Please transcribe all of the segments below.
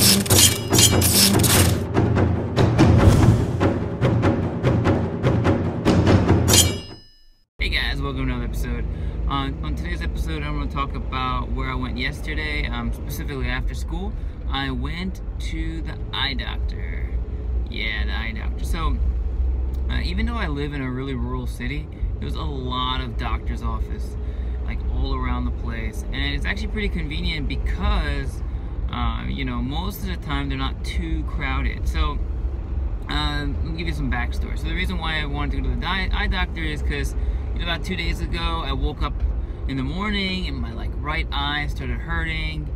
Hey guys, welcome to another episode. On today's episode, I'm going to talk about where I went yesterday, specifically after school. I went to the eye doctor. Yeah, the eye doctor. So, even though I live in a really rural city, there's a lot of doctor's office, like all around the place. And it's actually pretty convenient because, you know, most of the time they're not too crowded. So, let me give you some backstory. So the reason why I wanted to go to the eye doctor is because about 2 days ago, I woke up in the morning and my right eye started hurting.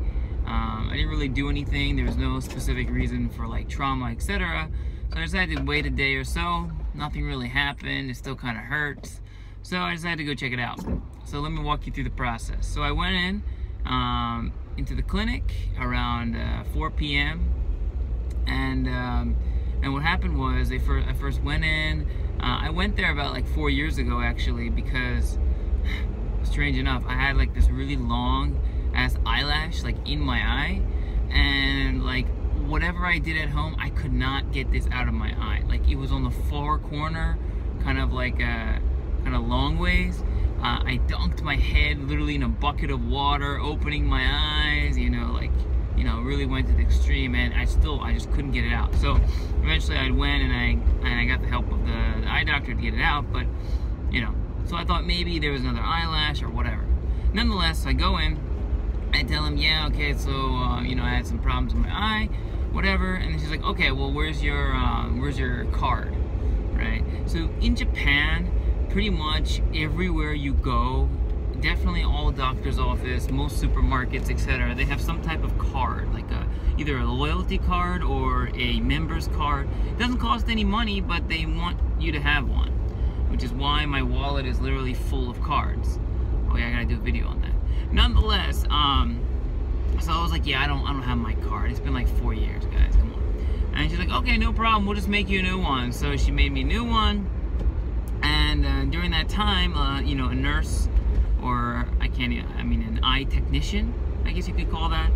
I didn't really do anything. There was no specific reason for trauma, etc. So I decided to wait a day or so. Nothing really happened. It still kind of hurts. So I decided to go check it out. So let me walk you through the process. So I went in into the clinic around 4 p.m. And what happened was I first went in. I went there about 4 years ago actually, because strange enough, I had this really long ass eyelash in my eye, and whatever I did at home, I could not get this out of my eye. It was on the far corner, kind of long ways. I dunked my head literally in a bucket of water, opening my eyes, really went to the extreme, and I just couldn't get it out. So eventually I went and I got the help of the eye doctor to get it out, but so I thought maybe there was another eyelash or whatever. Nonetheless, I go in, I tell him, yeah, okay, so I had some problems with my eye, whatever, and then she's like, okay, well, where's your card, right? So in Japan, pretty much everywhere you go, definitely all doctor's office, most supermarkets, etc., they have some type of card, either a loyalty card or a member's card. It doesn't cost any money, but they want you to have one, which is why my wallet is literally full of cards. Oh yeah, I gotta do a video on that. Nonetheless, so I was like, yeah, I don't have my card. It's been 4 years, guys, come on. And she's like, okay, no problem, we'll just make you a new one. So she made me a new one, and during that time, a nurse, or an eye technician, I guess you could call that,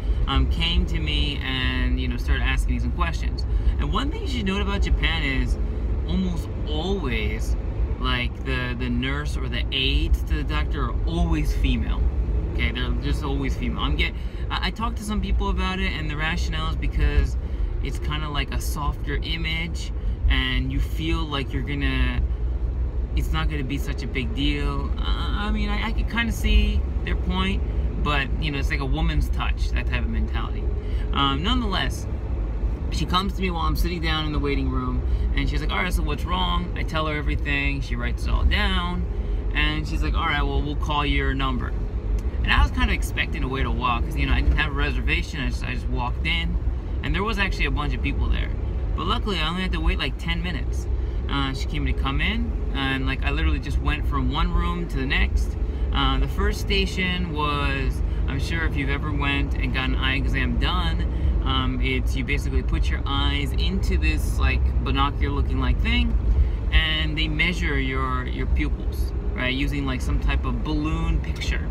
came to me and started asking me some questions. And one thing you should note about Japan is almost always the nurse or the aides to the doctor are always female. Okay, they're just always female. I talked to some people about it, and the rationale is because it's kind of a softer image, and you feel it's not gonna be such a big deal. I could kind of see their point, but it's like a woman's touch, that type of mentality. Nonetheless, she comes to me while I'm sitting down in the waiting room, and she's like, all right, so what's wrong? I tell her everything. She writes it all down, and she's like, all right, well, we'll call your number. And I was kind of expecting a way to walk, because I didn't have a reservation. I just walked in, and there was actually a bunch of people there, but luckily I only had to wait 10 minutes. She came to come in, and I literally just went from one room to the next. The first station was, I'm sure if you've ever went and got an eye exam done, it's you basically put your eyes into this binocular looking thing, and they measure your pupils, right, using some type of balloon picture.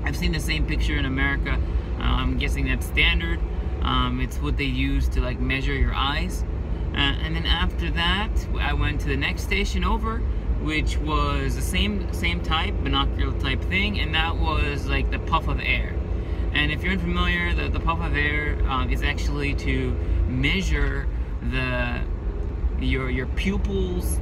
I've seen the same picture in America. I'm guessing that's standard. It's what they use to measure your eyes. And then after that, I went to the next station over, which was the same type, binocular type thing, and that was the puff of air. And if you're unfamiliar, the puff of air is actually to measure your pupils,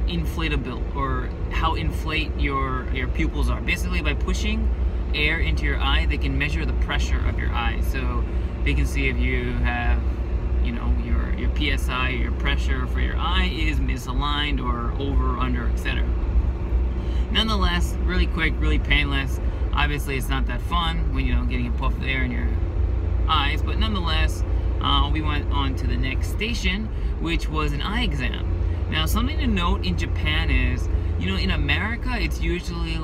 inflatability, or how inflate your pupils are. Basically, by pushing air into your eye, they can measure the pressure of your eye, so they can see if you have your PSI, your pressure for your eye is misaligned or over, under, etc. Nonetheless, really quick, really painless. Obviously, it's not that fun when getting a puff of air in your eyes, but nonetheless, we went on to the next station, which was an eye exam. Now, something to note in Japan is, in America, it's usually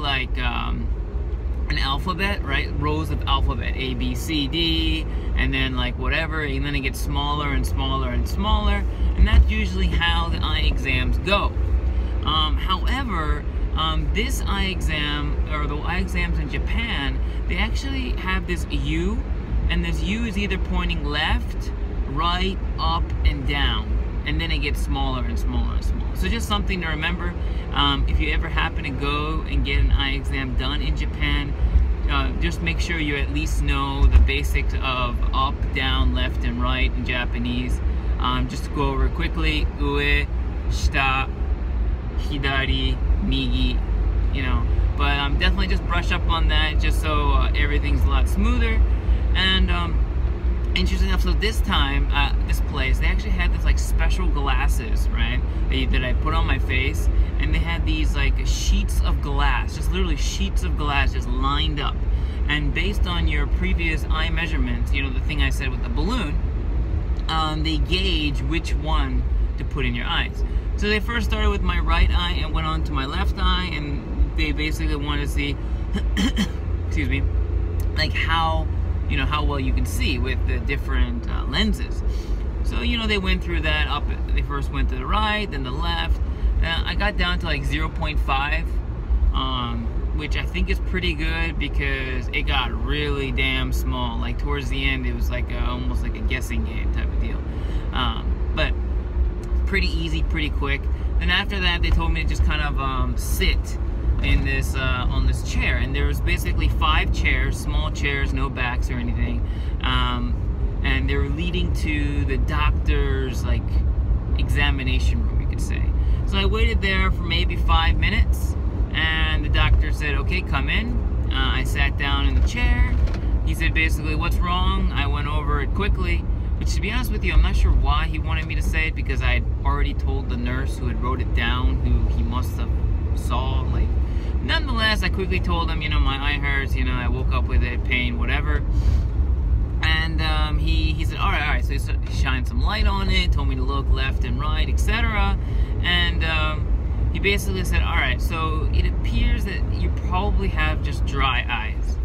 an alphabet, right? Rows of alphabet, A, B, C, D, and then whatever, and then it gets smaller and smaller and smaller, and that's usually how the eye exams go. However, this eye exam, or the eye exams in Japan, they actually have this U and this U is either pointing left, right, up, and down, and then it gets smaller and smaller and smaller. So just something to remember. If you ever happen to go and get an eye exam done in Japan, just make sure you at least know the basics of up, down, left, and right in Japanese. Just to go over it quickly: ue, shita, hidari, migi, you know. But definitely just brush up on that, just so everything's a lot smoother. And interesting enough, so this time, this place, they actually had this like special glasses, right, that I put on my face, and they had these like sheets of glass, just literally sheets of glass just lined up. And based on your previous eye measurements, you know, the thing I said with the balloon, they gauge which one to put in your eyes. So they first started with my right eye and went on to my left eye, and they basically wanted to see, excuse me, like how, you know, how well you can see with the different lenses. So, you know, they went through that up. They first went to the right, then the left. I got down to like 0.5, which I think is pretty good because it got really damn small. Like towards the end, it was like almost like a guessing game type of deal. But pretty easy, pretty quick. Then after that, they told me to just kind of sit in this on this chair, and there was basically 5 chairs, small chairs, no backs or anything, and they were leading to the doctor's like examination room, you could say. So I waited there for maybe 5 minutes, and the doctor said, "Okay, come in." I sat down in the chair. He said basically, "What's wrong?" I went over it quickly, which, to be honest with you, I'm not sure why he wanted me to say it, because I had already told the nurse who had wrote it down, who he must have saw, like. Nonetheless, I quickly told him, you know, my eye hurts, you know, I woke up with it, pain, whatever. And he said, all right. So he shined some light on it, told me to look left and right, etc. And he basically said, all right, so it appears that you probably have just dry eyes.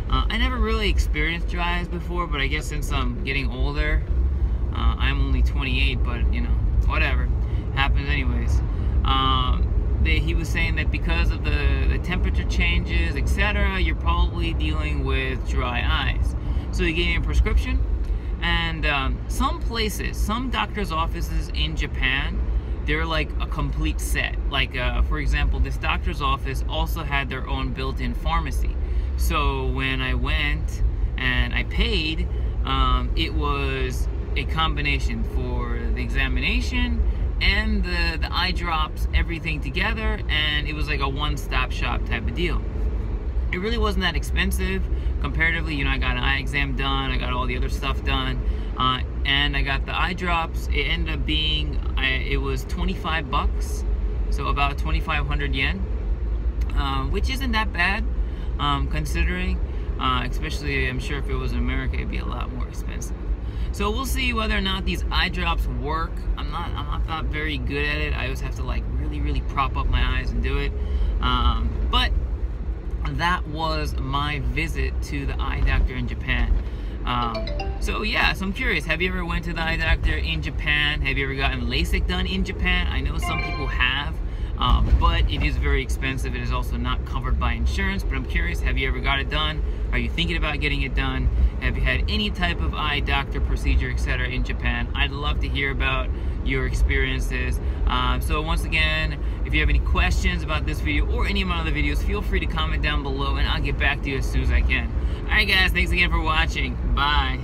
I never really experienced dry eyes before, but I guess since I'm getting older, I'm only 28, but, you know, whatever. Happens anyways. He was saying that because of the temperature changes, etc., you're probably dealing with dry eyes. So he gave me a prescription, and some places, some doctor's offices in Japan, they're like a complete set. Like, for example, this doctor's office also had their own built-in pharmacy. So when I went and I paid, it was a combination for the examination and the eye drops, everything together, and it was like a one-stop shop type of deal. It really wasn't that expensive comparatively. You know, I got an eye exam done, I got all the other stuff done, and I got the eye drops. It ended up being, it was 25 bucks, so about 2,500 yen, which isn't that bad, considering, especially I'm sure if it was in America, it'd be a lot more expensive. So we'll see whether or not these eye drops work. I'm not very good at it. I always have to like really prop up my eyes and do it. But that was my visit to the eye doctor in Japan. So yeah, so I'm curious, have you ever went to the eye doctor in Japan? Have you ever gotten LASIK done in Japan? I know some people have, but it is very expensive. It is also not covered by insurance, but I'm curious, have you ever got it done? Are you thinking about getting it done? Have you had any type of eye doctor procedure, etc. in Japan? I'd love to hear about your experiences. So once again, if you have any questions about this video or any of my other videos, feel free to comment down below and I'll get back to you as soon as I can. Alright guys, thanks again for watching. Bye.